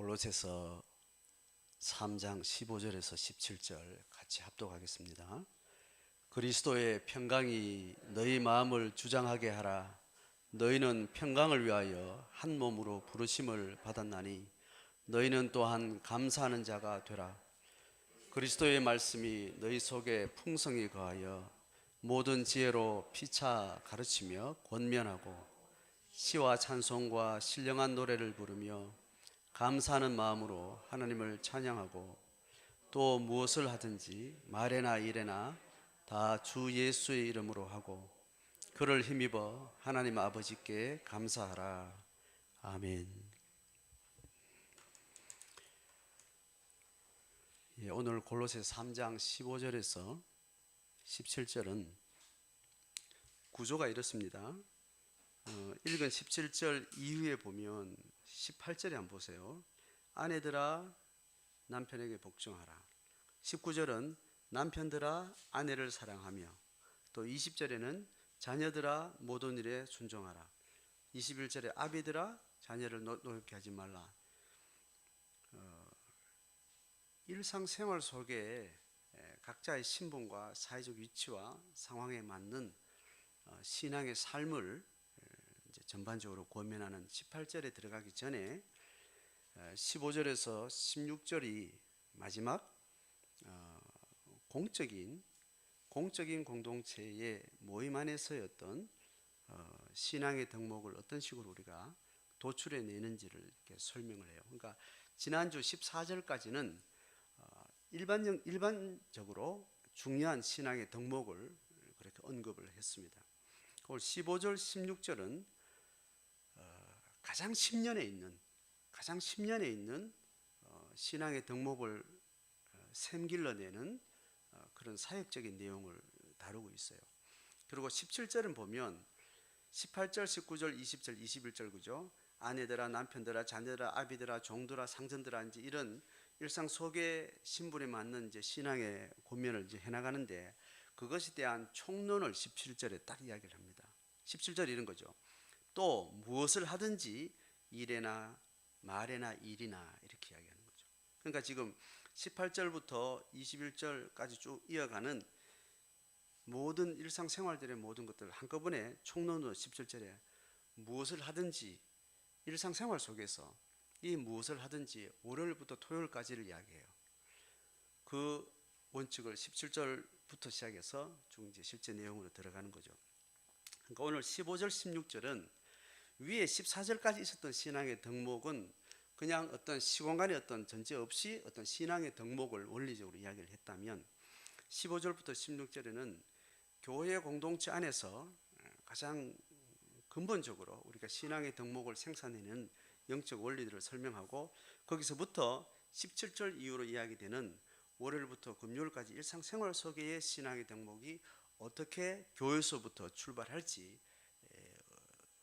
골로새서 3장 15절에서 17절 같이 합독하겠습니다. 그리스도의 평강이 너희 마음을 주장하게 하라. 너희는 평강을 위하여 한 몸으로 부르심을 받았나니 너희는 또한 감사하는 자가 되라. 그리스도의 말씀이 너희 속에 풍성히 거하여 모든 지혜로 피차 가르치며 권면하고 시와 찬송과 신령한 노래를 부르며 감사하는 마음으로 하나님을 찬양하고 또 무엇을 하든지 말에나 일에나 다 주 예수의 이름으로 하고 그를 힘입어 하나님 아버지께 감사하라. 아멘. 오늘 골로새 3장 15절에서 17절은 구조가 이렇습니다. 읽은 17절 이후에 보면 18절에 한번 보세요. 아내들아 남편에게 복종하라. 19절은 남편들아 아내를 사랑하며, 또 20절에는 자녀들아 모든 일에 순종하라. 21절에 아비들아 자녀를 노엽게 하지 말라. 일상생활 속에 각자의 신분과 사회적 위치와 상황에 맞는 신앙의 삶을 이제 전반적으로 권면하는 18절에 들어가기 전에 15절에서 16절이 마지막 공적인 공동체의 모임 안에서의 어떤 신앙의 덕목을 어떤 식으로 우리가 도출해 내는지를 이렇게 설명을 해요. 그러니까 지난주 14절까지는 일반적으로 중요한 신앙의 덕목을 그렇게 언급을 했습니다. 오늘 15절, 16절은 가장 심년에 있는 신앙의 덕목을 샘길러내는 그런 사역적인 내용을 다루고 있어요. 그리고 17절은 보면 18절, 19절, 20절, 21절 그죠? 아내들아 남편들아 자녀들아 아비들아 종들아 상전들아 이제 이런 일상 속의 신분에 맞는 이제 신앙의 권면을 이제 해나가는데 그것에 대한 총론을 17절에 딱 이야기를 합니다. 17절 이런 거죠. 또 무엇을 하든지 일에나 말에나 일이나 이렇게 이야기하는 거죠. 그러니까 지금 18절부터 21절까지 쭉 이어가는 모든 일상생활들의 모든 것들을 한꺼번에 총론으로 17절에 무엇을 하든지 일상생활 속에서 이 무엇을 하든지 월요일부터 토요일까지를 이야기해요. 그 원칙을 17절부터 시작해서 쭉 이제 실제 내용으로 들어가는 거죠. 그러니까 오늘 15절, 16절은 위에 14절까지 있었던 신앙의 덕목은 그냥 어떤 시공간의 어떤 전제 없이 어떤 신앙의 덕목을 원리적으로 이야기를 했다면 15절부터 16절에는 교회 공동체 안에서 가장 근본적으로 우리가 신앙의 덕목을 생산해내는 영적 원리들을 설명하고 거기서부터 17절 이후로 이야기되는 월요일부터 금요일까지 일상생활 속의 신앙의 덕목이 어떻게 교회에서부터 출발할지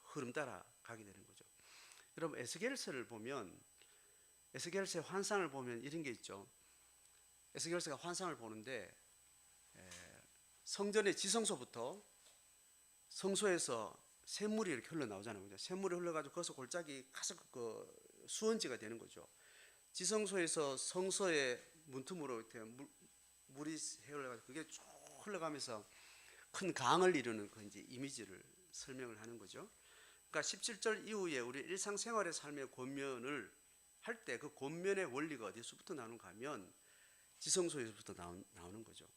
흐름 따라 가게 되는 거죠. 여러분 에스겔서를 보면 에스겔서의 환상을 보면 이런 게 있죠. 에스겔서가 환상을 보는데 성전의 지성소부터 성소에서 샘물이 이렇게 흘러나오잖아요. 샘물이 흘러가지고 거기서 골짜기 가서 그 수원지가 되는 거죠. 지성소에서 성소의 문틈으로 이렇게 물이 흘러가지고 그게 쭉 흘러가면서 큰 강을 이루는 그 이제 이미지를 설명을 하는 거죠. 그러니까 17절 이후에 우리 일상생활의 삶의 권면을 할 때 그 권면의 원리가 어디서부터 나오는가 하면 지성소에서부터 나오는 거죠.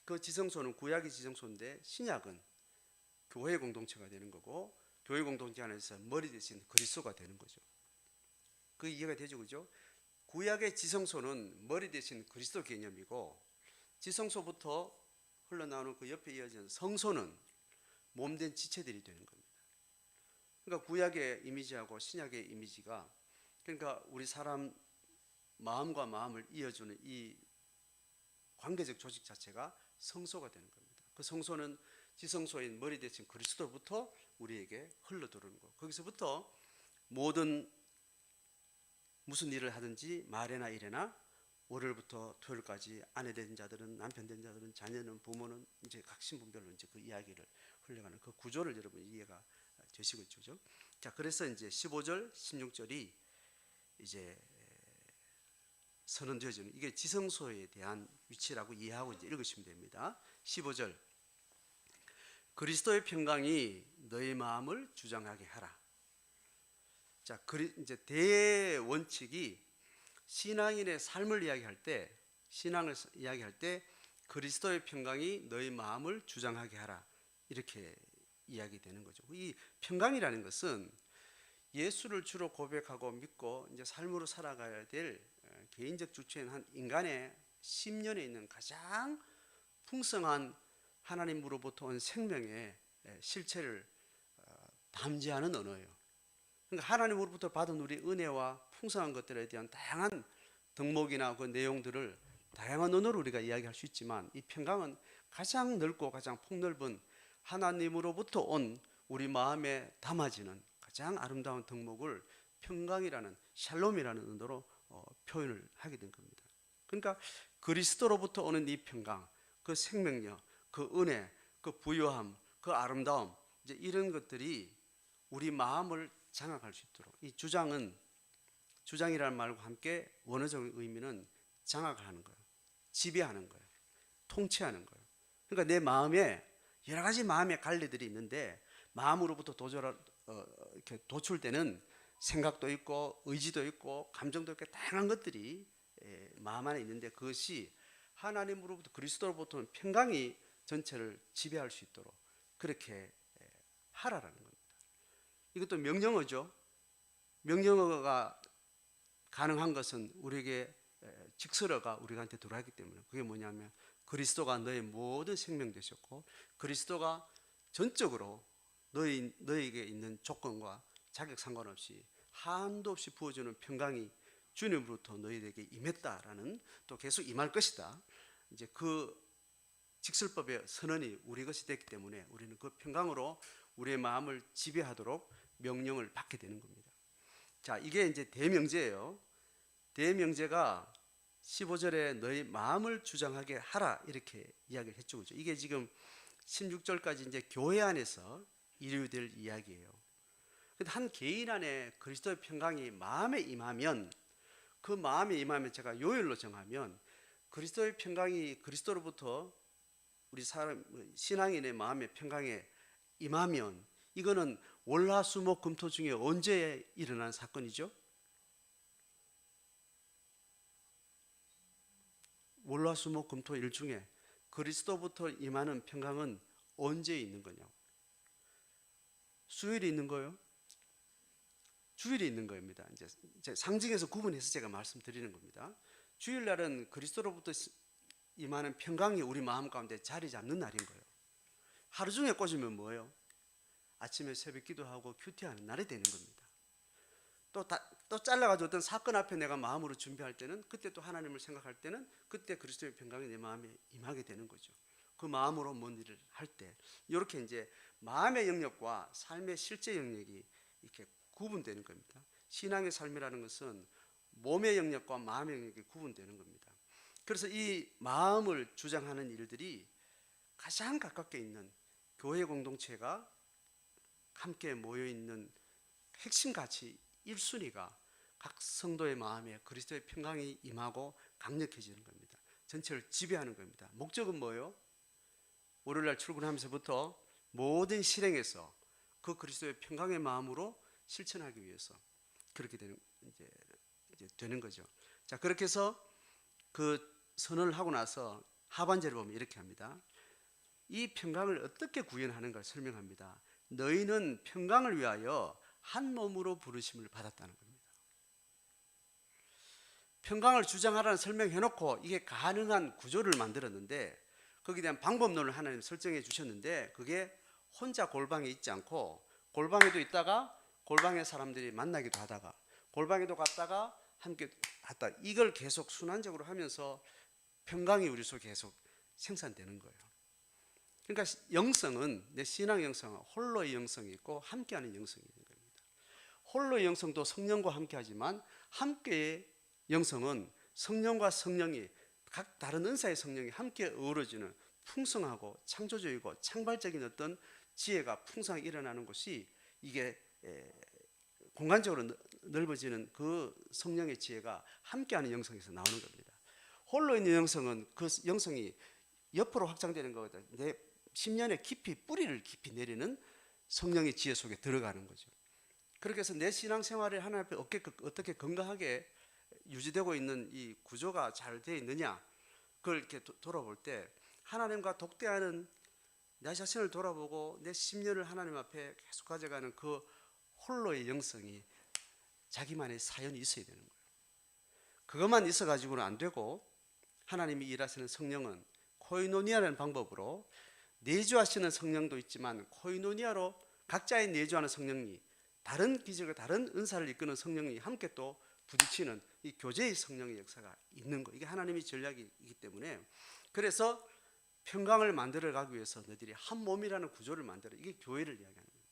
그 지성소는 구약의 지성소인데 신약은 교회 공동체가 되는 거고 교회 공동체 안에서 머리 대신 그리스도가 되는 거죠. 그 이해가 되죠, 그죠? 구약의 지성소는 머리 대신 그리스도 개념이고 지성소부터 흘러나오는 그 옆에 이어지는 성소는 몸된 지체들이 되는 겁니다. 그러니까 구약의 이미지하고 신약의 이미지가 그러니까 우리 사람 마음과 마음을 이어주는 이 관계적 조직 자체가 성소가 되는 겁니다. 그 성소는 지성소인 머리 대신 그리스도부터 우리에게 흘러들어오는 거. 거기서부터 모든 무슨 일을 하든지 말에나 일에나 월요일부터 토요일까지 아내 된 자들은 남편 된 자들은 자녀는 부모는 이제 각 신분별로 이제 그 이야기를 흘려가는 그 구조를 여러분 이해가 되시겠죠? 자, 그래서 이제 15절, 16절이 이제 선언되어지는 이게 지성소에 대한 위치라고 이해하고 이제 읽으시면 됩니다. 15절 그리스도의 평강이 너희 마음을 주장하게 하라. 자, 이제 대원칙이 신앙인의 삶을 이야기할 때, 신앙을 이야기할 때 그리스도의 평강이 너희 마음을 주장하게 하라 이렇게 이야기되는 거죠. 이 평강이라는 것은 예수를 주로 고백하고 믿고 이제 삶으로 살아가야 될 개인적 주체인 한 인간의 심년에 있는 가장 풍성한 하나님으로부터 온 생명의 실체를 담지하는 언어예요. 그러니까 하나님으로부터 받은 우리 은혜와 풍성한 것들에 대한 다양한 덕목이나 그 내용들을 다양한 언어로 우리가 이야기할 수 있지만 이 평강은 가장 넓고 가장 폭넓은 하나님으로부터 온 우리 마음에 담아지는 가장 아름다운 덕목을 평강이라는 샬롬이라는 언어로 표현을 하게 된 겁니다. 그러니까 그리스도로부터 오는 이 평강, 그 생명력, 그 은혜, 그 부유함, 그 아름다움 이제 이런 것들이 우리 마음을 장악할 수 있도록 이 주장이라는 말과 함께 원어적 의미는 장악을 하는 거예요. 지배하는 거예요. 통치하는 거예요. 그러니까 내 마음에 여러 가지 마음의 갈래들이 있는데 마음으로부터 이렇게 도출되는 생각도 있고 의지도 있고 감정도 있고 다양한 것들이 마음 안에 있는데 그것이 하나님으로부터 그리스도로부터 오는 평강이 전체를 지배할 수 있도록 그렇게 하라라는 겁니다. 이것도 명령어죠. 명령어가 가능한 것은 우리에게 직설어가 우리한테 들어왔기 때문에 그게 뭐냐면 그리스도가 너의 모든 생명 되셨고 그리스도가 전적으로 너에게 있는 조건과 자격 상관없이 한도 없이 부어주는 평강이 주님으로부터 너희에게 임했다라는 또 계속 임할 것이다. 이제 그 직설법의 선언이 우리 것이 됐기 때문에 우리는 그 평강으로 우리의 마음을 지배하도록 명령을 받게 되는 겁니다. 자, 이게 이제 대명제예요. 대명제가 15절에 너희 마음을 주장하게 하라 이렇게 이야기를 했죠. 그렇죠? 이게 지금 16절까지 이제 교회 안에서 이루어질 이야기예요. 근데 한 개인 안에 그리스도의 평강이 마음에 임하면 그 마음에 임하면 제가 요일로 정하면 그리스도의 평강이 그리스도로부터 우리 사람 신앙인의 마음의 평강에 임하면 이거는 월화수목금토 중에 언제 일어난 사건이죠? 월화수목금토 일 중에 그리스도부터 임하는 평강은 언제 있는 거냐고. 수요일이 있는 거예요? 주일이 있는 겁니다. 이제 상징에서 구분해서 제가 말씀드리는 겁니다. 주일날은 그리스도로부터 임하는 평강이 우리 마음 가운데 자리 잡는 날인 거예요. 하루 종일 꽂으면 뭐예요? 아침에 새벽 기도하고 큐티하는 날이 되는 겁니다. 또 잘라가지고 어떤 사건 앞에 내가 마음으로 준비할 때는 그때 또 하나님을 생각할 때는 그때 그리스도의 평강이 내 마음에 임하게 되는 거죠. 그 마음으로 뭔 일을 할 때 이렇게 이제 마음의 영역과 삶의 실제 영역이 이렇게 구분되는 겁니다. 신앙의 삶이라는 것은 몸의 영역과 마음의 영역이 구분되는 겁니다. 그래서 이 마음을 주장하는 일들이 가장 가깝게 있는 교회 공동체가 함께 모여있는 핵심 가치 1순위가 각 성도의 마음에 그리스도의 평강이 임하고 강력해지는 겁니다. 전체를 지배하는 겁니다. 목적은 뭐예요? 월요일날 출근하면서부터 모든 실행에서 그 그리스도의 평강의 마음으로 실천하기 위해서 그렇게 되는 거죠. 자, 그렇게 해서 그 선언을 하고 나서 하반절을 보면 이렇게 합니다. 이 평강을 어떻게 구현하는가 설명합니다. 너희는 평강을 위하여 한 몸으로 부르심을 받았다는 겁니다. 평강을 주장하라는 설명해놓고 이게 가능한 구조를 만들었는데 거기에 대한 방법론을 하나님 설정해 주셨는데 그게 혼자 골방에 있지 않고 골방에도 있다가 골방에 사람들이 만나기도 하다가 골방에도 갔다가 함께 갔다 이걸 계속 순환적으로 하면서 평강이 우리 속에 계속 생산되는 거예요. 그러니까 영성은 내 신앙 영성은 홀로의 영성이 있고 함께하는 영성이 있는 겁니다. 홀로의 영성도 성령과 함께하지만 함께의 영성은 성령과 성령이 각 다른 은사의 성령이 함께 어우러지는 풍성하고 창조적이고 창발적인 어떤 지혜가 풍성하게 일어나는 것이 이게 공간적으로 넓어지는 그 성령의 지혜가 함께하는 영성에서 나오는 겁니다. 홀로 있는 영성은 그 영성이 옆으로 확장되는 거거든요. 내 심년에 깊이 뿌리를 깊이 내리는 성령의 지혜 속에 들어가는 거죠. 그렇게 해서 내 신앙생활을 하나님 앞에 어떻게 건강하게 유지되고 있는 이 구조가 잘 되어 있느냐, 그걸 이렇게 돌아볼 때 하나님과 독대하는 내 자신을 돌아보고 내 심년을 하나님 앞에 계속 가져가는 그 홀로의 영성이 자기만의 사연이 있어야 되는 거예요. 그것만 있어가지고는 안 되고, 하나님이 일하시는 성령은 코이노니아라는 방법으로 내주하시는 성령도 있지만, 코이노니아로 각자의 내주하는 성령이 다른 기적을, 다른 은사를 이끄는 성령이 함께 또 부딪히는 이 교제의 성령의 역사가 있는 거. 이게 하나님의 전략이기 때문에, 그래서 평강을 만들어 가기 위해서 너희들이 한 몸이라는 구조를 만들어, 이게 교회를 이야기하는 겁니다.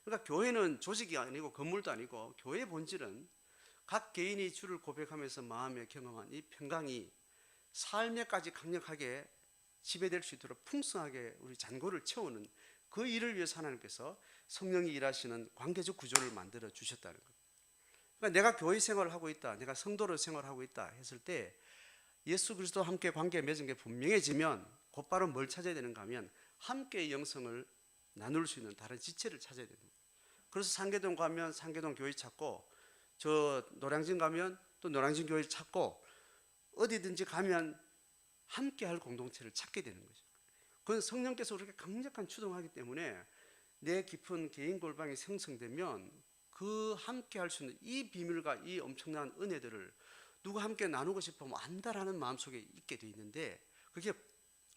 그러니까 교회는 조직이 아니고 건물도 아니고, 교회의 본질은 각 개인이 주를 고백하면서 마음에 경험한 이 평강이 삶에까지 강력하게 지배될 수 있도록 풍성하게 우리 잔고를 채우는 그 일을 위해서 하나님께서 성령이 일하시는 관계적 구조를 만들어 주셨다는 거예요. 그러니까 내가 교회 생활을 하고 있다, 내가 성도로 생활하고 있다 했을 때 예수 그리스도와 함께 관계 맺은 게 분명해지면 곧바로 뭘 찾아야 되는가 하면 함께의 영성을 나눌 수 있는 다른 지체를 찾아야 됩니다. 그래서 상계동 가면 상계동 교회 찾고, 저 노량진 가면 또 노량진 교회 찾고, 어디든지 가면 함께할 공동체를 찾게 되는 거죠. 그건 성령께서 그렇게 강력한 추동하기 때문에 내 깊은 개인 골방이 생성되면 그 함께할 수 있는 이 비밀과 이 엄청난 은혜들을 누가 함께 나누고 싶으면 안다라는 마음속에 있게 돼 있는데, 그게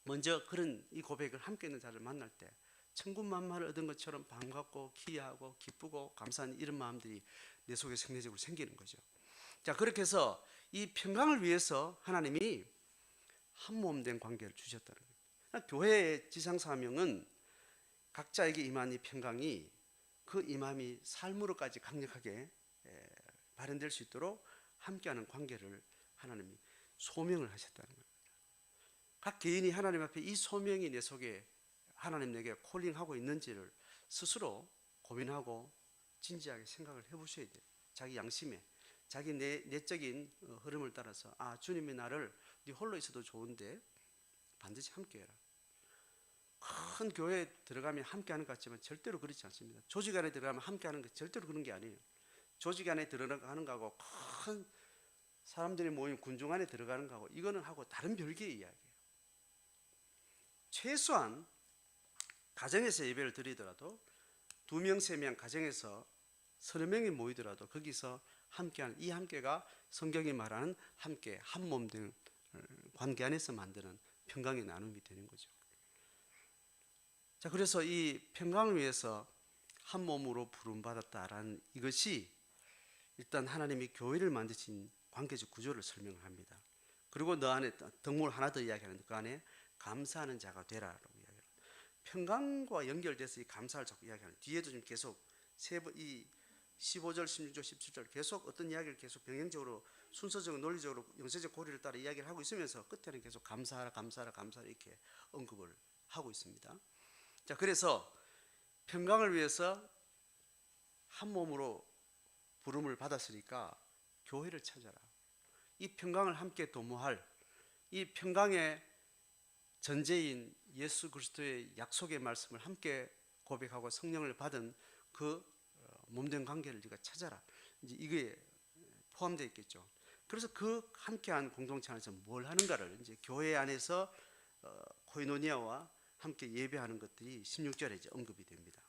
먼저 그런 이 고백을 함께 있는 자를 만날 때 천군만마를 얻은 것처럼 반갑고 기이하고 기쁘고 감사한 이런 마음들이 내 속에 생리적으로 생기는 거죠. 자, 그렇게 해서 이 평강을 위해서 하나님이 한 몸 된 관계를 주셨다는 거예요. 교회의 지상사명은 각자에게 임한 이 평강이 그 임함이 삶으로까지 강력하게 발현될 수 있도록 함께하는 관계를 하나님이 소명을 하셨다는 겁니다. 각 개인이 하나님 앞에 이 소명이 내 속에 하나님 내게 콜링하고 있는지를 스스로 고민하고 진지하게 생각을 해보셔야 돼요. 자기 양심에, 자기 내적인 흐름을 따라서, 아, 주님이 나를 네 홀로 있어도 좋은데 반드시 함께해라. 큰 교회에 들어가면 함께하는 것 같지만 절대로 그렇지 않습니다. 조직 안에 들어가면 함께하는 것 절대로 그런 게 아니에요. 조직 안에 들어가는 거하고 큰 사람들이 모인 군중 안에 들어가는 거하고 이거는 하고 다른 별개의 이야기예요. 최소한 가정에서 예배를 드리더라도 2명, 3명 가정에서 30명이 모이더라도 거기서 함께하는 이 함께가 성경이 말하는 함께 한 몸 된 관계 안에서 만드는 평강의 나눔이 되는 거죠. 자, 그래서 이 평강을 위해서 한 몸으로 부름받았다라는 이것이 일단 하나님이 교회를 만드신 관계적 구조를 설명을 합니다. 그리고 너 안에 덕목을 하나 더 이야기하는데 그 안에 감사하는 자가 되라라고 이야기해요. 평강과 연결돼서 이 감사를 자꾸 이야기하는, 뒤에도 좀 계속 이 15절, 16절, 17절 계속 어떤 이야기를 계속 병행적으로 순서적으로 논리적으로 영세적 고리를 따라 이야기를 하고 있으면서 끝에는 계속 감사하라 감사하라 감사하라 이렇게 언급을 하고 있습니다. 자, 그래서 평강을 위해서 한 몸으로 부름을 받았으니까 교회를 찾아라. 이 평강을 함께 도모할, 이 평강의 전제인 예수 그리스도의 약속의 말씀을 함께 고백하고 성령을 받은 그 몸된 관계를 네가 찾아라. 이제 이게 포함되어 있겠죠. 그래서 그 함께한 공동체 안에서 뭘 하는가를 이제 교회 안에서 코이노니아와 함께 예배하는 것들이 16절에 이제 언급이 됩니다.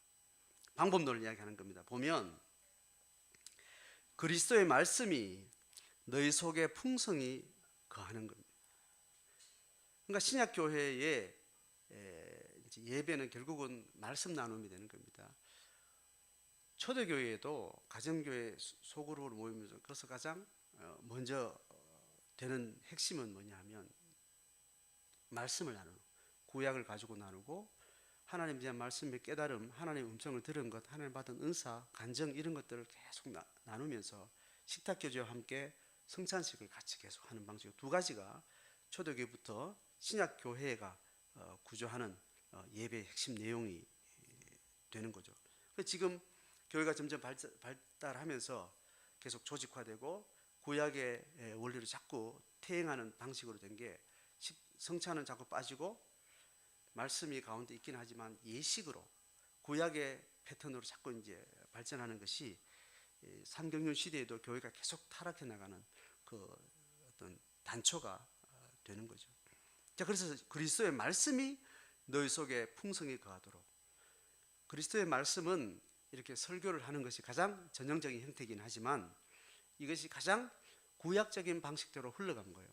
방법론을 이야기하는 겁니다. 보면 그리스도의 말씀이 너희 속에 풍성히 거하는 겁니다. 그러니까 신약 교회의 예배는 결국은 말씀 나눔이 되는 겁니다. 초대교회에도 가정교회 소그룹으로 모이면서 그래서 가장 먼저 되는 핵심은 뭐냐 하면 말씀을 나누는, 구약을 가지고 나누고 하나님에 대한 말씀의 깨달음, 하나님의 음성을 들은 것, 하나님 받은 은사, 간증 이런 것들을 계속 나누면서 식탁교제와 함께 성찬식을 같이 계속 하는 방식, 두 가지가 초대교회부터 신약교회가 구조하는 예배의 핵심 내용이 되는 거죠. 지금 교회가 점점 발달하면서 계속 조직화되고 구약의 원리를 자꾸 퇴행하는 방식으로 된 게 성찬은 자꾸 빠지고 말씀이 가운데 있긴 하지만 예식으로 구약의 패턴으로 자꾸 이제 발전하는 것이 삼경륜 시대에도 교회가 계속 타락해 나가는 그 어떤 단초가 되는 거죠. 자, 그래서 그리스도의 말씀이 너희 속에 풍성히 거하도록, 그리스도의 말씀은 이렇게 설교를 하는 것이 가장 전형적인 형태이긴 하지만 이것이 가장 구약적인 방식대로 흘러간 거예요.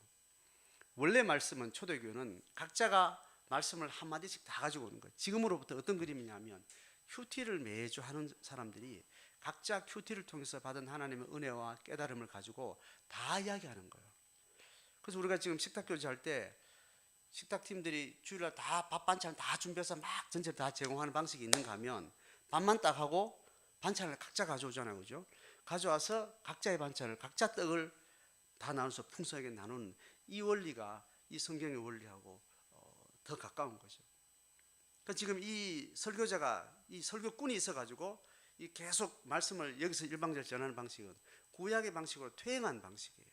원래 말씀은 초대교회는 각자가 말씀을 한마디씩 다 가지고 오는 거예요. 지금으로부터 어떤 그림이냐면 큐티를 매주 하는 사람들이 각자 큐티를 통해서 받은 하나님의 은혜와 깨달음을 가지고 다 이야기하는 거예요. 그래서 우리가 지금 식탁교제 할 때 식탁팀들이 주일날 다 밥 반찬 다 준비해서 막 전체를 다 제공하는 방식이 있는가 하면 밥만 딱 하고 반찬을 각자 가져오잖아요. 그죠? 가져와서 각자의 반찬을, 각자 떡을 다 나눠서 풍성하게 나누는 이 원리가 이 성경의 원리하고 더 가까운 거죠. 그러니까 지금 이 설교자가, 이 설교꾼이 있어가지고 이 계속 말씀을 여기서 일방적으로 전하는 방식은 구약의 방식으로 퇴행한 방식이에요.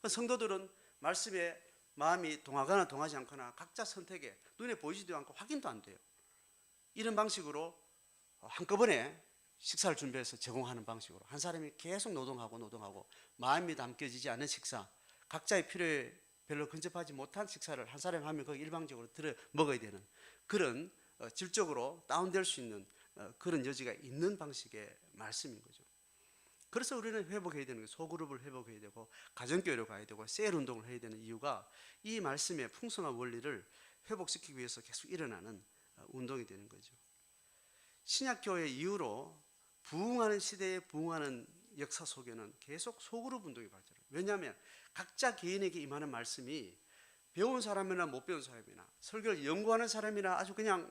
성도들은 말씀에 마음이 동하거나 동하지 않거나 각자 선택에 눈에 보이지도 않고 확인도 안 돼요. 이런 방식으로 한꺼번에 식사를 준비해서 제공하는 방식으로 한 사람이 계속 노동하고 마음이 담겨지지 않은 식사, 각자의 필요에 별로 근접하지 못한 식사를 한 사람이 하면 거기 일방적으로 들어 먹어야 되는 그런 질적으로 다운될 수 있는 그런 여지가 있는 방식의 말씀인 거죠. 그래서 우리는 회복해야 되는 거예요. 소그룹을 회복해야 되고 가정교회로 가야 되고 셀 운동을 해야 되는 이유가 이 말씀의 풍성한 원리를 회복시키기 위해서 계속 일어나는 운동이 되는 거죠. 신약교회 이후로 부흥하는 시대에 부흥하는 역사 속에는 계속 소그룹 운동이 발전해요. 왜냐하면 각자 개인에게 임하는 말씀이 배운 사람이나 못 배운 사람이나 설교를 연구하는 사람이나 아주 그냥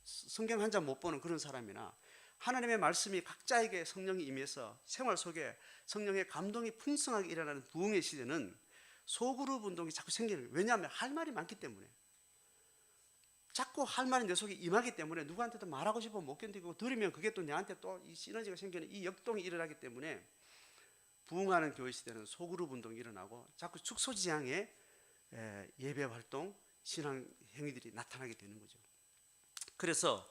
성경 한 장 못 보는 그런 사람이나 하나님의 말씀이 각자에게 성령이 임해서 생활 속에 성령의 감동이 풍성하게 일어나는 부흥의 시대는 소그룹 운동이 자꾸 생기는 거예요. 왜냐하면 할 말이 많기 때문에, 자꾸 할 말이 내 속에 임하기 때문에 누구한테도 말하고 싶으면 못 견디고 들으면 그게 또 내한테 또 이 시너지가 생기는 이 역동이 일어나기 때문에 부흥하는 교회 시대는 소그룹 운동이 일어나고 자꾸 축소지향의 예배 활동, 신앙 행위들이 나타나게 되는 거죠. 그래서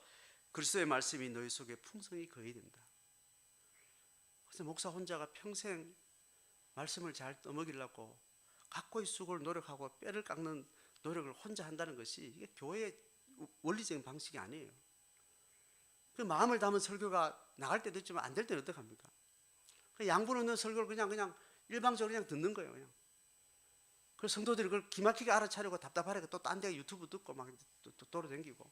그리스도의 말씀이 너희 속에 풍성히 거해야 된다. 그래서 목사 혼자가 평생 말씀을 잘 떠먹이려고 각고의 수고를 노력하고 뼈를 깎는 노력을 혼자 한다는 것이 이게 교회의 원리적인 방식이 아니에요. 그 마음을 담은 설교가 나갈 때도 있지만 안 될 때는 어떡합니까? 그 양분 없는 설교를 그냥 일방적으로 그냥 듣는 거예요. 그냥. 그래서 성도들이 그걸 기막히게 알아차리고 답답하니까 또 딴 데 유튜브 듣고 막 또 돌아다니고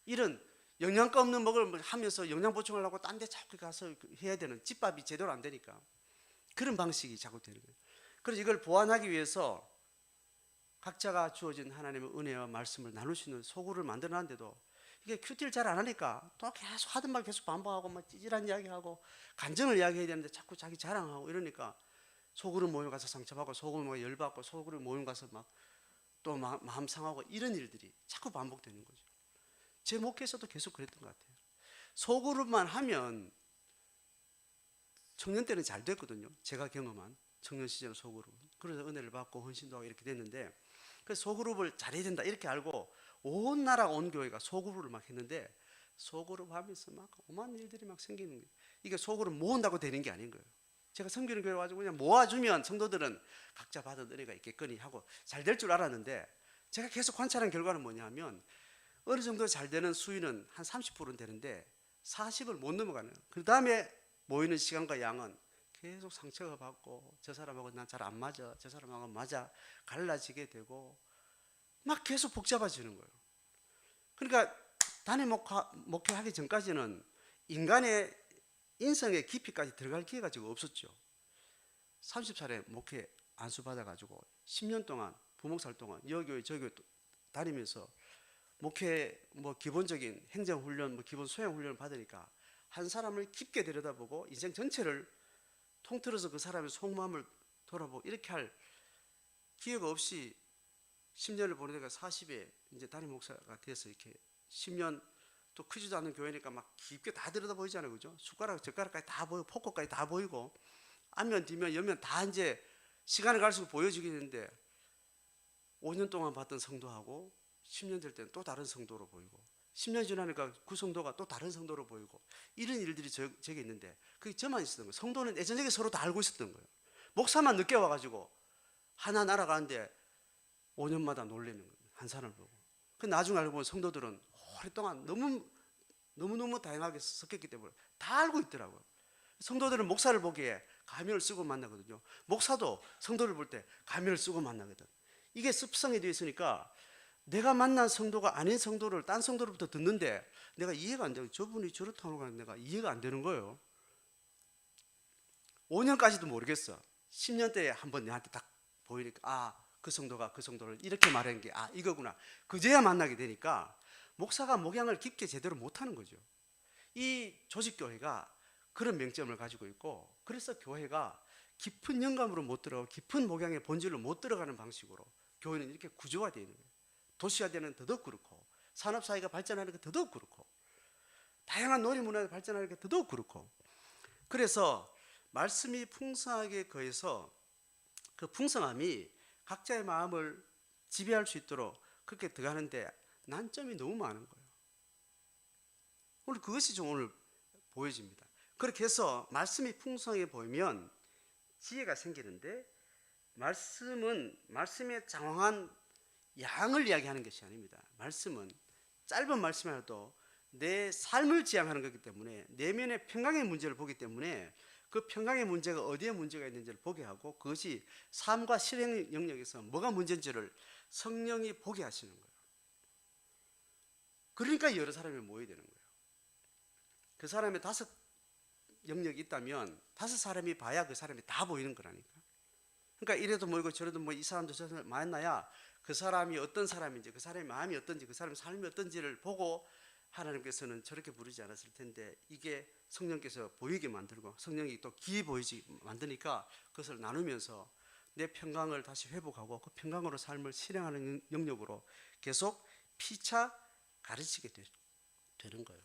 이런 영양가 없는 먹을 하면서 영양 보충하려고 딴 데 자꾸 가서 해야 되는 집밥이 제대로 안 되니까 그런 방식이 자꾸 되는 거예요. 그래서 이걸 보완하기 위해서 각자가 주어진 하나님의 은혜와 말씀을 나눌 수 있는 소그룹을 만들어놨는데도 이게 큐티를 잘 안 하니까 또 계속 하던 말 계속 반복하고 막 찌질한 이야기하고 간증을 이야기해야 되는데 자꾸 자기 자랑하고 이러니까 소그룹 모임 가서 상처받고 소그룹 모임 열받고 소그룹 모임 가서 막 또 마음 상하고 이런 일들이 자꾸 반복되는 거죠. 제 목회에서도 계속 그랬던 것 같아요. 소그룹만 하면 청년 때는 잘 됐거든요. 제가 경험한 청년 시절 소그룹. 그래서 은혜를 받고 헌신도 하고 이렇게 됐는데 그래서 소그룹을 잘해야 된다 이렇게 알고 온 나라 온 교회가 소그룹을 막 했는데 소그룹 하면서 막 오만 일들이 막 생기는 거예요. 이게 소그룹 모은다고 되는 게 아닌 거예요. 제가 섬기는 교회 와가지고 그냥 모아주면 성도들은 각자 받은 은혜가 있겠거니 하고 잘 될 줄 알았는데 제가 계속 관찰한 결과는 뭐냐면 어느 정도 잘 되는 수위는 한 30%는 되는데 40을 못 넘어가는. 그 다음에 모이는 시간과 양은 계속 상처가 받고 저 사람하고 난 잘 안 맞아, 저 사람하고 맞아 갈라지게 되고 막 계속 복잡해지는 거예요. 그러니까 단임 목회하기 전까지는 인간의 인성의 깊이까지 들어갈 기회가 지금 없었죠. 30살에 목회 안수 받아가지고 10년 동안 부목살 동안 여교회 저교회 다니면서 목회 기본적인 행정훈련 기본 소양훈련을 받으니까 한 사람을 깊게 들여다보고 인생 전체를 통틀어서 그 사람의 속마음을 돌아보고 이렇게 할 기회가 없이 10년을 보내다가 40에 이제 담임 목사가 돼서 이렇게 10년 또 크지도 않은 교회니까 막 깊게 다 들여다보이잖아요. 그죠? 숟가락 젓가락까지 다 보이고 포크까지 다 보이고 앞면 뒤면 옆면 다 이제 시간이 갈수록 보여지게 되는데 5년 동안 봤던 성도하고 10년 될 때는 또 다른 성도로 보이고 10년 지나니까 그 성도가 또 다른 성도로 보이고 이런 일들이 저게 있는데 그게 저만 있었던 거예요. 성도는 예전에 서로 다 알고 있었던 거예요. 목사만 늦게 와가지고 하나 날아가는데 5년마다 놀리는 거예요. 한 사람을 보고. 그 나중에 알고 보면 성도들은 오랫동안 너무너무 다양하게 섞였기 때문에 다 알고 있더라고요. 성도들은 목사를 보기에 가면을 쓰고 만나거든요. 목사도 성도를 볼 때 가면을 쓰고 만나거든. 이게 습성이 되어 있으니까 내가 만난 성도가 아닌 성도를 딴 성도로부터 듣는데 내가 이해가 안 되고 저분이 저렇다는 거 내가 이해가 안 되는 거예요. 5년까지도 모르겠어. 10년 때에 한번 내한테 딱 보이니까 그 성도가 그 성도를 이렇게 말한 게 이거구나. 그제야 만나게 되니까 목사가 목양을 깊게 제대로 못하는 거죠. 이 조직교회가 그런 명점을 가지고 있고 그래서 교회가 깊은 영감으로 못 들어가고 깊은 목양의 본질로 못 들어가는 방식으로 교회는 이렇게 구조화되어 있는 거예요. 도시화되는 더더욱 그렇고 산업사회가 발전하는 게 더더욱 그렇고 다양한 놀이문화가 발전하는 게 더더욱 그렇고 그래서 말씀이 풍성하게 거해서 그 풍성함이 각자의 마음을 지배할 수 있도록 그렇게 들어가는데 난점이 너무 많은 거예요. 오늘 그것이 좀 오늘 보여집니다. 그렇게 해서 말씀이 풍성하게 보이면 지혜가 생기는데 말씀은 말씀의 장황한 양을 이야기하는 것이 아닙니다. 말씀은 짧은 말씀이라도 내 삶을 지향하는 거기 때문에 내면의 평강의 문제를 보기 때문에 그 평강의 문제가 어디에 문제가 있는지를 보게 하고 그것이 삶과 실행 영역에서 뭐가 문제인지를 성령이 보게 하시는 거예요. 그러니까 여러 사람이 모여야 되는 거예요. 그 사람의 5 영역이 있다면 5 사람이 봐야 그 사람이 다 보이는 거라니까. 그러니까 이래도 모이고 저래도 이 사람도 저 사람 만나야 그 사람이 어떤 사람인지 그 사람의 마음이 어떤지 그 사람의 삶이 어떤지를 보고 하나님께서는 저렇게 부르지 않았을 텐데 이게 성령께서 보이게 만들고 성령이 또 기이 보이지 만드니까 그것을 나누면서 내 평강을 다시 회복하고 그 평강으로 삶을 실행하는 영역으로 계속 피차 가르치게 되는 거예요.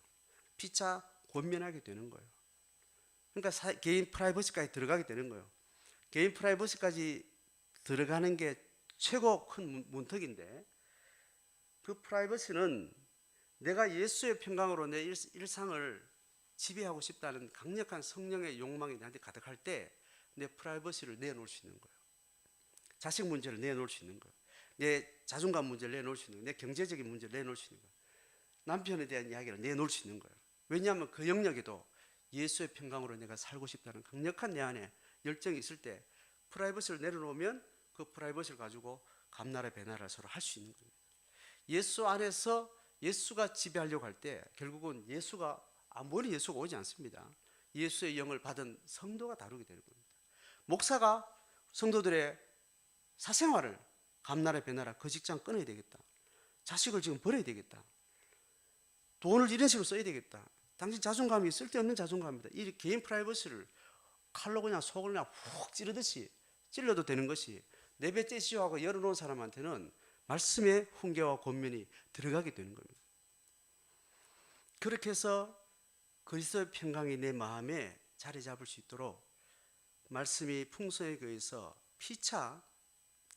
피차 권면하게 되는 거예요. 그러니까 개인 프라이버시까지 들어가게 되는 거예요. 개인 프라이버시까지 들어가는 게 최고 큰 문턱인데 그 프라이버시는 내가 예수의 평강으로 내 일상을 지배하고 싶다는 강력한 성령의 욕망이 나한테 가득할 때 내 프라이버시를 내놓을 수 있는 거예요. 자식 문제를 내놓을 수 있는 거예요. 내 자존감 문제를 내놓을 수 있는 거예요. 내 경제적인 문제를 내놓을 수 있는 거예요. 남편에 대한 이야기를 내놓을 수 있는 거예요. 왜냐하면 그 영역에도 예수의 평강으로 내가 살고 싶다는 강력한 내 안에 열정이 있을 때 프라이버시를 내려놓으면 그 프라이버시를 가지고 감나라 배나라를 서로 할 수 있는 겁니다. 예수 안에서 예수가 지배하려고 할 때 결국은 예수가 아무리 예수가 오지 않습니다. 예수의 영을 받은 성도가 다루게 되는 겁니다. 목사가 성도들의 사생활을 감나라 배나라 그 직장 끊어야 되겠다. 자식을 지금 버려야 되겠다. 돈을 이런 식으로 써야 되겠다. 당신 자존감이 쓸데없는 자존감입니다. 이 개인 프라이버시를 칼로 그냥 속을 그냥 훅 찌르듯이 찔러도 되는 것이 내배 째시오하고 열어놓은 사람한테는 말씀의 훈계와 권면이 들어가게 되는 겁니다. 그렇게 해서 그리스도의 평강이 내 마음에 자리 잡을 수 있도록 말씀이 풍성에 의해서 피차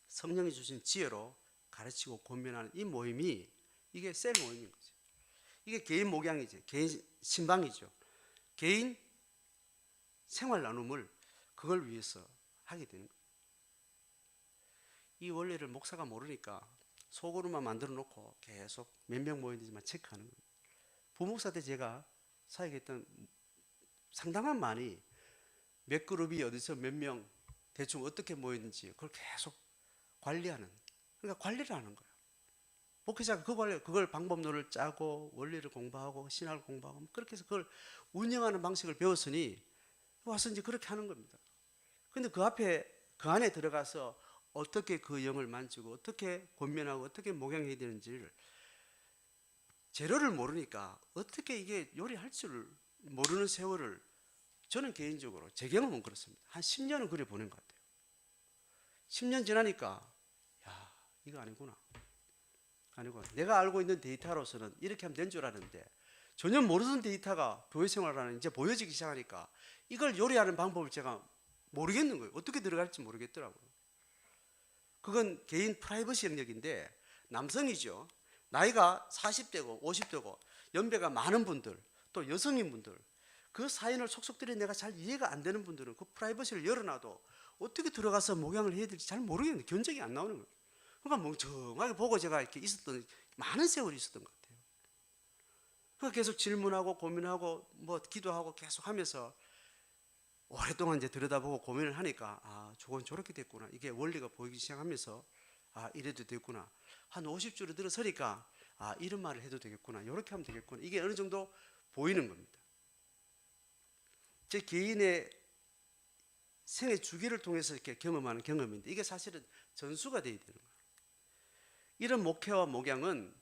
성령이 주신 지혜로 가르치고 권면하는 이 모임이 이게 셀 모임인 거죠. 이게 개인 목양이죠. 개인 신방이죠. 개인 생활 나눔을 그걸 위해서 하게 되는 거예요. 이 원리를 목사가 모르니까 속으로만 만들어 놓고 계속 몇 명 모이는지만 체크하는 거예요. 부목사 때 제가 사역했던 상당한 많이 몇 그룹이 어디서 몇 명 대충 어떻게 모였는지 그걸 계속 관리하는, 그러니까 관리를 하는 거예요. 목회자가 그걸 방법론을 짜고 원리를 공부하고 신학을 공부하고 그렇게 해서 그걸 운영하는 방식을 배웠으니 와서 이제 그렇게 하는 겁니다. 근데 그 안에 들어가서 어떻게 그 영을 만지고 어떻게 권면하고 어떻게 목양해야 되는지를 재료를 모르니까 어떻게 이게 요리할 줄 모르는 세월을 저는 개인적으로 제 경험은 그렇습니다. 한 10년은 그래 보낸 것 같아요. 10년 지나니까 야 이거 아니구나. 내가 알고 있는 데이터로서는 이렇게 하면 된 줄 알았는데 전혀 모르던 데이터가 교회 생활하는 이제 보여지기 시작하니까 이걸 요리하는 방법을 제가 모르겠는 거예요. 어떻게 들어갈지 모르겠더라고요. 그건 개인 프라이버시 영역인데 남성이죠. 나이가 40대고 50대고 연배가 많은 분들, 또 여성인분들, 그 사연을 속속들이 내가 잘 이해가 안 되는 분들은 그 프라이버시를 열어놔도 어떻게 들어가서 목양을 해야 될지 잘 모르겠는데 견적이 안 나오는 거예요. 그러니까 멍청하게 보고 제가 이렇게 있었던, 많은 세월이 있었던 것 같아요. 그러니까 계속 질문하고 고민하고 뭐 기도하고 계속 하면서 오랫동안 이제 들여다보고 고민을 하니까, 아, 저건 저렇게 됐구나. 이게 원리가 보이기 시작하면서, 아, 이래도 됐구나. 한 50줄을 들어서니까, 아, 이런 말을 해도 되겠구나. 이렇게 하면 되겠구나. 이게 어느 정도 보이는 겁니다. 제 개인의 생애 주기를 통해서 이렇게 경험하는 경험인데, 이게 사실은 전수가 돼야 되는 거예요. 이런 목회와 목양은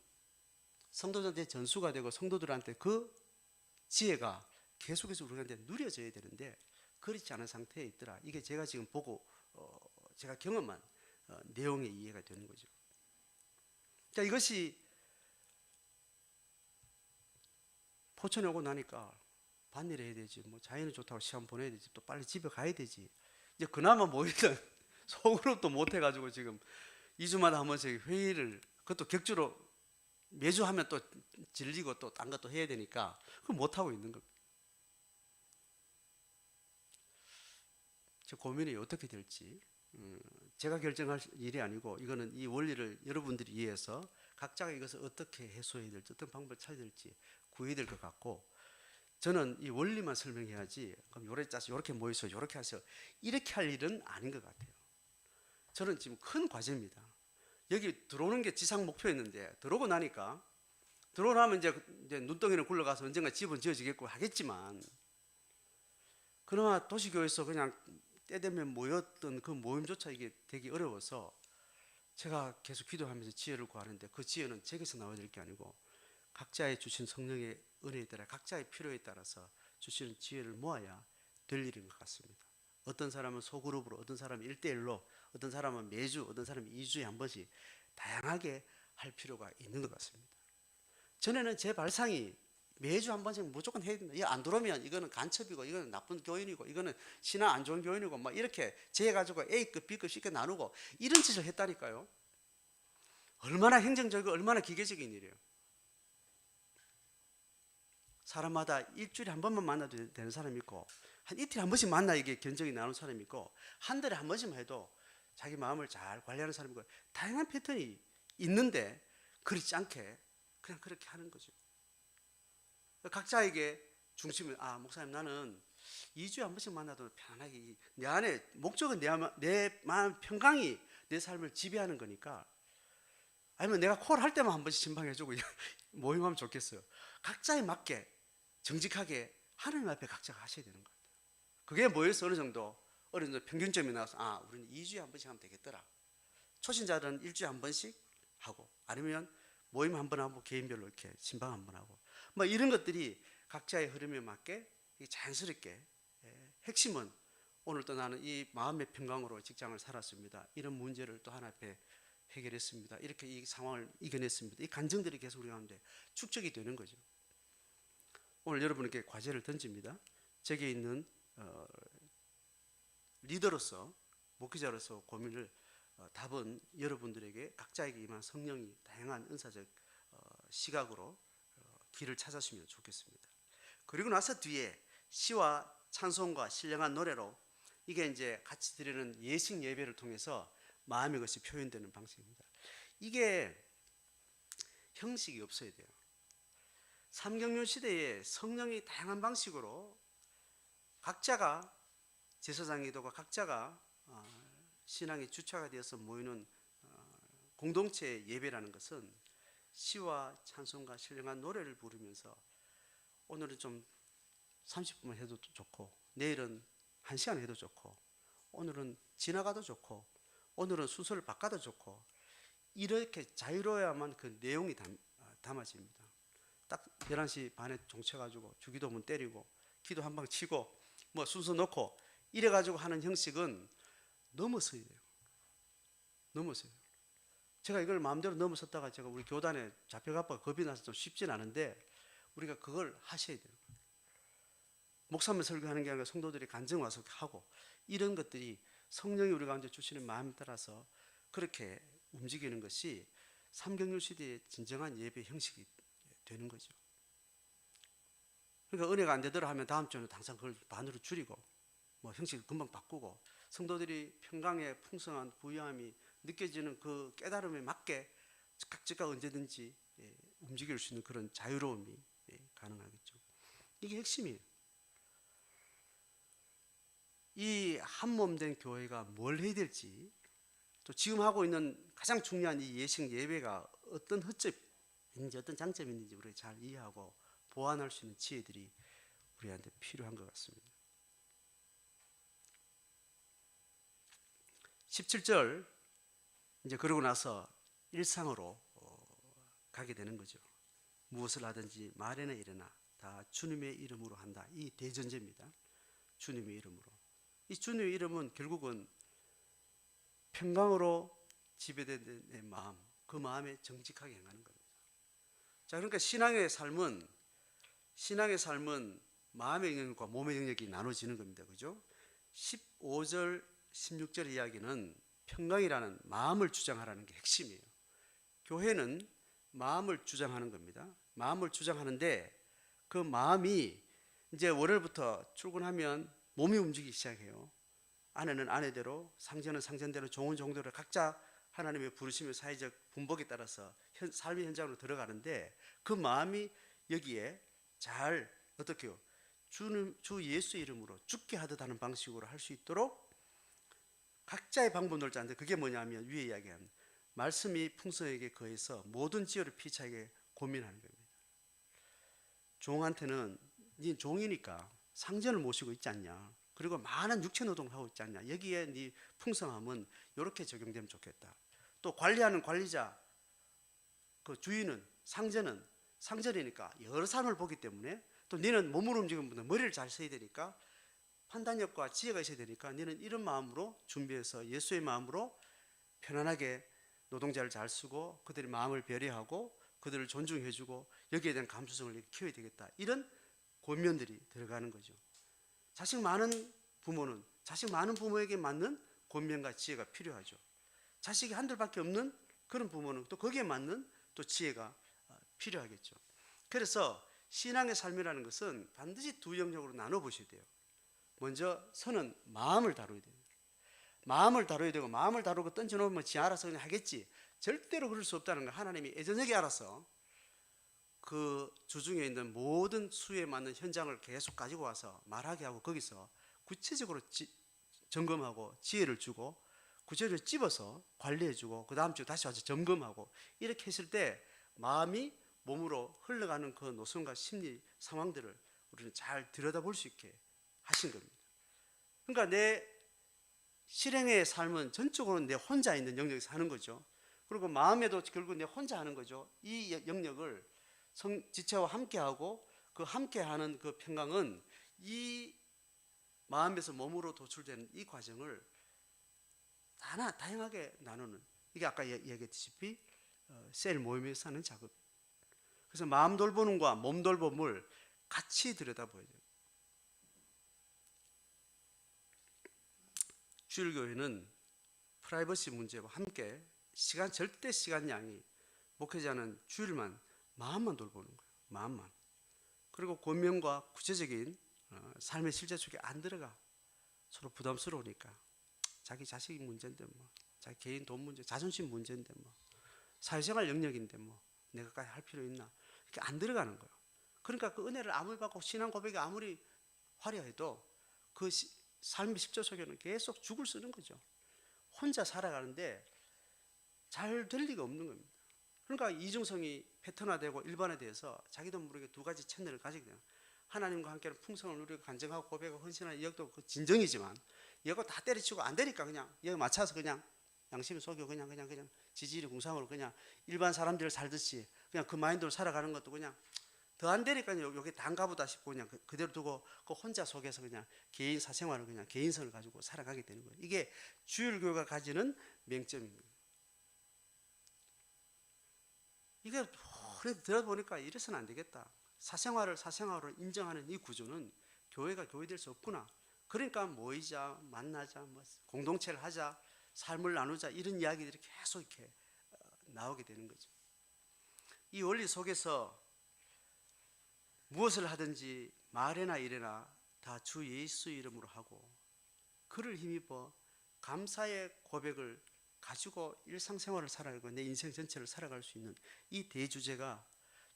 성도들한테 전수가 되고 성도들한테 그 지혜가 계속해서 우리한테 누려져야 되는데, 그렇지 않은 상태에 있더라. 이게 제가 지금 보고 제가 경험한 내용의 이해가 되는 거죠. 자, 이것이 포천에 오고 나니까 반일 해야 되지, 뭐 자연이 좋다고 시간 보내야 되지, 또 빨리 집에 가야 되지. 이제 그나마 모이던 소그룹도 못 해가지고 지금 2주마다 한 번씩 회의를, 그것도 격주로 매주 하면 또 질리고 또 딴 것도 해야 되니까 그걸 못 하고 있는 겁니다. 제 고민이 어떻게 될지 제가 결정할 일이 아니고, 이거는 이 원리를 여러분들이 이해해서 각자가 이것을 어떻게 해소해야 될지, 어떤 방법을 찾아야 될지 구해야 될 것 같고, 저는 이 원리만 설명해야지, 그럼 요래 짜서 요렇게 모여서 요렇게 하세요, 이렇게 할 일은 아닌 것 같아요. 저는 지금 큰 과제입니다. 여기 들어오는 게 지상 목표였는데, 들어오고 나니까, 들어오고 나면 이제 눈덩이는 굴러가서 언젠가 집은 지어지겠고 하겠지만, 그나마 도시교회에서 그냥 때 되면 모였던 그 모임조차 이게 되기 어려워서 제가 계속 기도하면서 지혜를 구하는데, 그 지혜는 제게서 나와야 될 게 아니고 각자의 주신 성령의 은혜에 따라 각자의 필요에 따라서 주시는 지혜를 모아야 될 일인 것 같습니다. 어떤 사람은 소그룹으로, 어떤 사람은 1대1로, 어떤 사람은 매주, 어떤 사람은 2주에 한 번씩 다양하게 할 필요가 있는 것 같습니다. 전에는 제 발상이 매주 한 번씩 무조건 해야 된다. 이거 안 들어오면 이거는 간첩이고, 이거는 나쁜 교인이고, 이거는 신앙 안 좋은 교인이고, 막 이렇게 재가지고 A급, B급, C급 나누고 이런 짓을 했다니까요. 얼마나 행정적이고 얼마나 기계적인 일이에요. 사람마다 일주일에 한 번만 만나도 되는 사람이 있고, 한 이틀에 한 번씩 만나 이게 견적이 나오는 사람이 있고, 한 달에 한 번씩만 해도 자기 마음을 잘 관리하는 사람이고, 다양한 패턴이 있는데 그렇지 않게 그냥 그렇게 하는 거죠. 각자에게 중심을, 아, 목사님 나는 2주에 한 번씩 만나도 편안하게, 내 안에 목적은 내 마음 평강이 내 삶을 지배하는 거니까, 아니면 내가 콜 할 때만 한 번씩 신방해주고 모임하면 좋겠어요. 각자에 맞게 정직하게 하나님 앞에 각자가 하셔야 되는 것 같아요. 그게 모여서 어느 정도 평균점이 나와서, 아, 우리는 2주에 한 번씩 하면 되겠더라. 초신자들은 일주일에 한 번씩 하고, 아니면 모임 한 번 하고 개인별로 이렇게 신방 한 번 하고, 뭐 이런 것들이 각자의 흐름에 맞게 자연스럽게, 핵심은 오늘 또 나는 이 마음의 평강으로 직장을 살았습니다. 이런 문제를 또 하나 앞에 해결했습니다. 이렇게 이 상황을 이겨냈습니다. 이 간증들이 계속 우리 가운데 축적이 되는 거죠. 오늘 여러분에게 과제를 던집니다. 제게 있는 리더로서, 목회자로서 고민을, 답은 여러분들에게 각자에게 임한 성령이 다양한 은사적 시각으로 길을 찾았으면 좋겠습니다. 그리고 나서 뒤에 시와 찬송과 신령한 노래로, 이게 이제 같이 드리는 예식 예배를 통해서 마음의 것이 표현되는 방식입니다. 이게 형식이 없어야 돼요. 삼경륜 시대에 성령이 다양한 방식으로 각자가, 제사장 기도가 각자가 신앙의 주체가 되어서 모이는 공동체 예배라는 것은 시와 찬송과 신령한 노래를 부르면서, 오늘은 좀 30분만 해도 좋고, 내일은 1시간 해도 좋고, 오늘은 지나가도 좋고, 오늘은 순서를 바꿔도 좋고, 이렇게 자유로워야만 그 내용이 담아집니다. 딱 11시 반에 종쳐가지고 주기도문 때리고 기도 한 방 치고 뭐 순서 넣고 이래가지고 하는 형식은 넘어서야 돼요. 넘어서요. 제가 이걸 마음대로 넘어섰다가 제가 우리 교단에 잡혀가봐 겁이 나서 좀 쉽진 않은데, 우리가 그걸 하셔야 돼요. 목사만 설교하는 게 아니라 성도들이 간증 와서 하고, 이런 것들이 성령이 우리 가운데 주시는 마음에 따라서 그렇게 움직이는 것이 삼경률 시대의 진정한 예배 형식이 되는 거죠. 그러니까 은혜가 안 되더라 하면 다음 주는 항상 그걸 반으로 줄이고 뭐 형식을 금방 바꾸고 성도들이 평강의 풍성한 부유함이 느껴지는 그 깨달음에 맞게 즉각 언제든지 움직일 수 있는 그런 자유로움이 가능하겠죠. 이게 핵심이에요. 이 한몸된 교회가 뭘 해야 될지, 또 지금 하고 있는 가장 중요한 이 예식 예배가 어떤 허점인지 어떤 장점이 있는지 우리가 잘 이해하고 보완할 수 있는 지혜들이 우리한테 필요한 것 같습니다. 17절 이제 그러고 나서 일상으로 가게 되는 거죠. 무엇을 하든지 말에나 이르나 다 주님의 이름으로 한다. 이 대전제입니다. 주님의 이름으로. 이 주님의 이름은 결국은 평강으로 지배된 내 마음, 그 마음에 정직하게 행하는 겁니다. 자, 그러니까 신앙의 삶은 마음의 영역과 몸의 영역이 나눠지는 겁니다. 그죠? 15절, 16절 이야기는 평강이라는 마음을 주장하라는 게 핵심이에요. 교회는 마음을 주장하는 겁니다. 마음을 주장하는데 그 마음이 이제 월요일부터 출근하면 몸이 움직이기 시작해요. 아내는 아내대로, 상전은 상전대로, 종은 종대로 각자 하나님의 부르심의 사회적 분복에 따라서 삶의 현장으로 들어가는데 그 마음이 여기에 잘 어떻게요? 주 예수 이름으로 죽게 하듯 하는 방식으로 할 수 있도록 각자의 방법 놀자인데 그게 뭐냐면 위에 이야기한 말씀이 풍성하게 거해서 모든 지혜를 피차게 고민하는 겁니다. 종한테는 네 종이니까 상전을 모시고 있지 않냐, 그리고 많은 육체 노동을 하고 있지 않냐, 여기에 네 풍성함은 이렇게 적용되면 좋겠다. 또 관리하는 관리자, 그 주인은 상전이니까 여러 사람을 보기 때문에 또 너는 몸으로 움직이는 분은 머리를 잘 써야 되니까 판단력과 지혜가 있어야 되니까 너는 이런 마음으로 준비해서 예수의 마음으로 편안하게 노동자를 잘 쓰고 그들의 마음을 배려하고 그들을 존중해주고 여기에 대한 감수성을 키워야 되겠다. 이런 권면들이 들어가는 거죠. 자식 많은 부모에게 맞는 권면과 지혜가 필요하죠. 자식이 한둘밖에 없는 그런 부모는 또 거기에 맞는 또 지혜가 필요하겠죠. 그래서 신앙의 삶이라는 것은 반드시 두 영역으로 나눠보셔야 돼요. 먼저 선은 마음을 다뤄야 돼요. 마음을 다뤄야 되고 마음을 다루고 던져놓으면 지 알아서 그냥 하겠지. 절대로 그럴 수 없다는 걸 하나님이 애저녁에 알아서 그 주중에 있는 모든 수에 맞는 현장을 계속 가지고 와서 말하게 하고 거기서 구체적으로 점검하고 지혜를 주고 구체적으로 찝어서 관리해주고 그 다음 주 다시 와서 점검하고 이렇게 했을 때 마음이 몸으로 흘러가는 그 노선과 심리 상황들을 우리는 잘 들여다볼 수 있게 하신 겁니다. 그러니까 내 실행의 삶은 전적으로 내 혼자 있는 영역에서 하는 거죠. 그리고 마음에도 결국 내 혼자 하는 거죠. 이 영역을 지체와 함께하고 그 함께하는 그 평강은 이 마음에서 몸으로 도출되는 이 과정을 다양하게 나누는, 이게 아까 얘기했다시피 셀 모임에서 하는 작업. 그래서 마음 돌보는과 몸 돌봄을 같이 들여다봐야 돼요. 주일교회는 프라이버시 문제와 함께 절대 시간량이 목회자는 주일만 마음만 돌보는 거예요. 마음만. 그리고 권면과 구체적인 삶의 실제 속에 안 들어가. 서로 부담스러우니까. 자기 자식 문제인데 뭐, 자기 개인 돈 문제, 자존심 문제인데 뭐, 사회생활 영역인데 뭐 내가까지 할 필요 있나? 이렇게 안 들어가는 거예요. 그러니까 그 은혜를 아무리 받고 신앙 고백이 아무리 화려해도 그 삶의 십조 속에는 계속 죽을 쓰는 거죠. 혼자 살아가는데 잘 될 리가 없는 겁니다. 그러니까 이중성이 패턴화되고 일반화돼서 자기도 모르게 두 가지 채널을 가지게 돼요. 하나님과 함께는 풍성을 누리고 간증하고 고백하고 헌신하는 이것도 그 진정이지만 이거 다 때려치고 안 되니까 그냥 여기 맞춰서 그냥 양심을 속여 그냥 지지리 궁상으로 그냥 일반 사람들 살듯이 그냥 그 마인드로 살아가는 것도 그냥 더 안 되니까 여기 단가보다 싶고 그냥 그대로 두고 그 혼자 속에서 그냥 개인 사생활을 그냥 개인성을 가지고 살아가게 되는 거예요. 이게 주일교회가 가지는 맹점입니다. 이게 그래도 들어보니까 이래서는 안 되겠다. 사생활을 사생활로 인정하는 이 구조는 교회가 교회될 수 없구나. 그러니까 모이자, 만나자, 뭐 공동체를 하자, 삶을 나누자 이런 이야기들이 계속 이렇게 나오게 되는 거죠. 이 원리 속에서 무엇을 하든지 말이나 일이나 다 주 예수 이름으로 하고 그를 힘입어 감사의 고백을 가지고 일상생활을 살아가고 내 인생 전체를 살아갈 수 있는 이 대주제가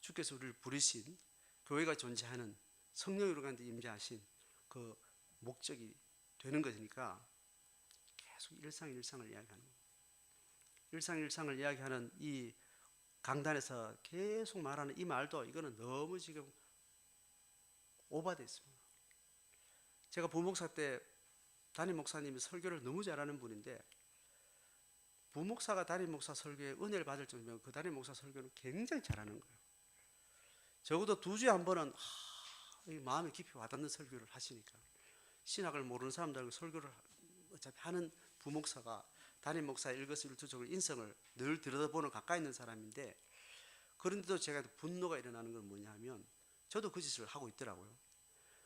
주께서 우리를 부르신 교회가 존재하는 성령으로 가는데 임재하신 그 목적이 되는 것이니까 계속 일상을 이야기하는 거예요. 일상을 이야기하는 이 강단에서 계속 말하는 이 말도 이거는 너무 지금 오버되어 있습니다. 제가 부목사 때 담임 목사님이 설교를 너무 잘하는 분인데 부목사가 담임 목사 설교에 은혜를 받을 정도면 그 담임 목사 설교는 굉장히 잘하는 거예요. 적어도 2주에 한 번은 마음에 깊이 와닿는 설교를 하시니까 신학을 모르는 사람들과 설교를 어차피 하는 부목사가 담임 목사의 일거수일투족을 인성을 늘 들여다보는 가까이 있는 사람인데 그런데도 제가 분노가 일어나는 건 뭐냐 하면 저도 그 짓을 하고 있더라고요.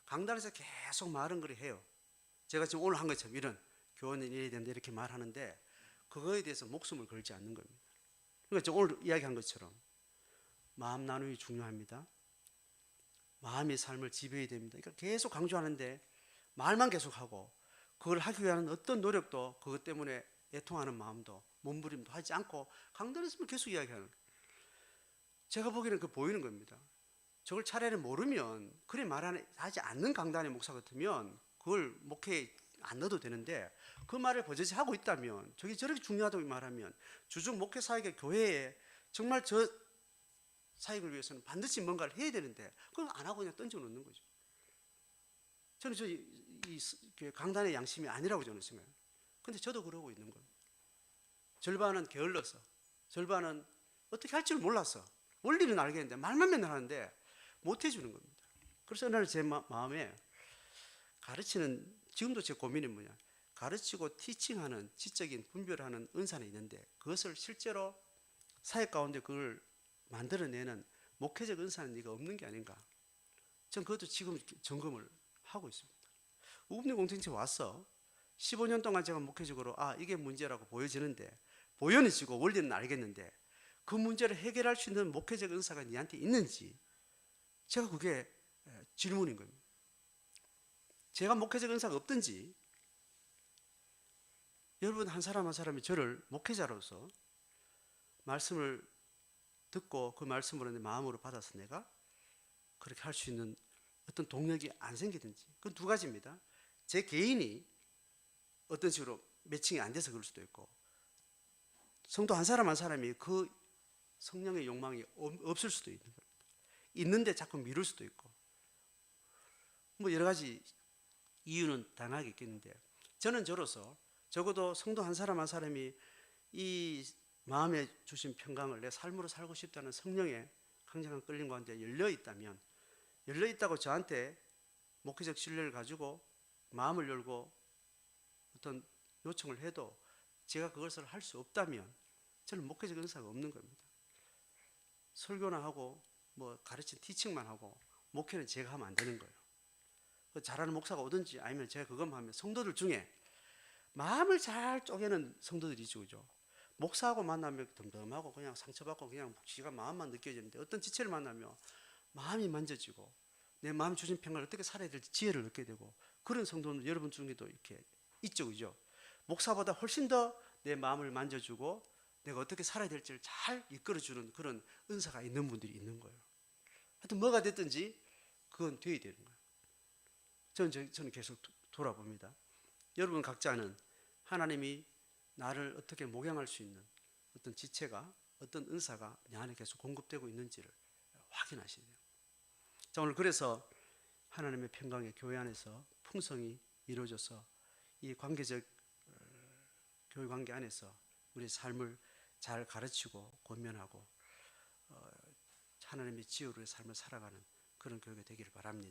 강단에서 계속 말은 그리 해요. 제가 지금 오늘 한 것처럼 이런 교원은 이래야 된다 이렇게 말하는데 그거에 대해서 목숨을 걸지 않는 겁니다. 그러니까 오늘 이야기한 것처럼 마음 나눔이 중요합니다. 마음의 삶을 지배해야 됩니다. 그러니까 계속 강조하는데 말만 계속하고 그걸 하기 위한 어떤 노력도 그것 때문에 애통하는 마음도 몸부림도 하지 않고 강단에서만 계속 이야기하는 거예요. 제가 보기에는 그 보이는 겁니다. 저걸 차라리 모르면 그래 말하지 않는 강단의 목사 같으면 그걸 목회에 안 넣어도 되는데 그 말을 버젓이 하고 있다면 저게 저렇게 중요하다고 말하면 주중 목회 사역의 교회에 정말 저 사역을 위해서는 반드시 뭔가를 해야 되는데 그걸 안 하고 그냥 던져 놓는 거죠. 저는 이 강단의 양심이 아니라고 저는 생각해요. 근데 저도 그러고 있는 거예요. 절반은 게을러서 절반은 어떻게 할 줄 몰라서 원리는 알겠는데 말만 맨날 하는데 못 해주는 겁니다. 그래서 어느 날 제 마음에 가르치는 지금도 제 고민이 뭐냐 가르치고 티칭하는 지적인 분별하는 은사는 있는데 그것을 실제로 사역 가운데 그걸 만들어내는 목회적 은사는 네가 없는 게 아닌가. 전 그것도 지금 점검을 하고 있습니다. 우금리 공동체 와서 15년 동안 제가 목회적으로 이게 문제라고 보여지는데 보여지고 원리는 알겠는데 그 문제를 해결할 수 있는 목회적 은사가 네한테 있는지 제가 그게 질문인 겁니다. 제가 목회적 은사가 없든지 여러분 한 사람 한 사람이 저를 목회자로서 말씀을 듣고 그 말씀으로 내 마음으로 받아서 내가 그렇게 할 수 있는 어떤 동력이 안 생기든지 그건 2가지입니다. 제 개인이 어떤 식으로 매칭이 안 돼서 그럴 수도 있고 성도 한 사람 한 사람이 그 성령의 욕망이 없을 수도 있는 겁니다. 있는데 자꾸 미룰 수도 있고 뭐 여러 가지 이유는 다양하게 있겠는데 저는 저로서 적어도 성도 한 사람 한 사람이 이 마음에 주신 평강을 내 삶으로 살고 싶다는 성령의 강력한 끌림과 함께 열려있다면 열려있다고 저한테 목회적 신뢰를 가지고 마음을 열고 어떤 요청을 해도 제가 그것을 할 수 없다면 저는 목회적 은사가 없는 겁니다. 설교나 하고 뭐 가르친 티칭만 하고 목회는 제가 하면 안 되는 거예요. 잘하는 목사가 오든지 아니면 제가 그것만 하면 성도들 중에 마음을 잘 쪼개는 성도들이 있죠. 그죠? 목사하고 만나면 덤덤하고 그냥 상처받고 그냥 지가 마음만 느껴지는데 어떤 지체를 만나면 마음이 만져지고 내 마음 주신 평강을 어떻게 살아야 될지 지혜를 얻게 되고 그런 성도는 여러분 중에도 이렇게 있죠. 그죠? 목사보다 훨씬 더 내 마음을 만져주고 내가 어떻게 살아야 될지를 잘 이끌어주는 그런 은사가 있는 분들이 있는 거예요. 하여튼 뭐가 됐든지 그건 돼야 되는 거예요. 저는 계속 돌아봅니다. 여러분 각자는 하나님이 나를 어떻게 목양할 수 있는 어떤 지체가 어떤 은사가 내 안에 계속 공급되고 있는지를 확인하셔야 돼요. 자, 오늘 그래서 하나님의 평강의 교회 안에서 풍성이 이루어져서 이 관계적 교회 관계 안에서 우리 삶을 잘 가르치고 권면하고 하나님의 지혜로의 삶을 살아가는 그런 교회가 되기를 바랍니다.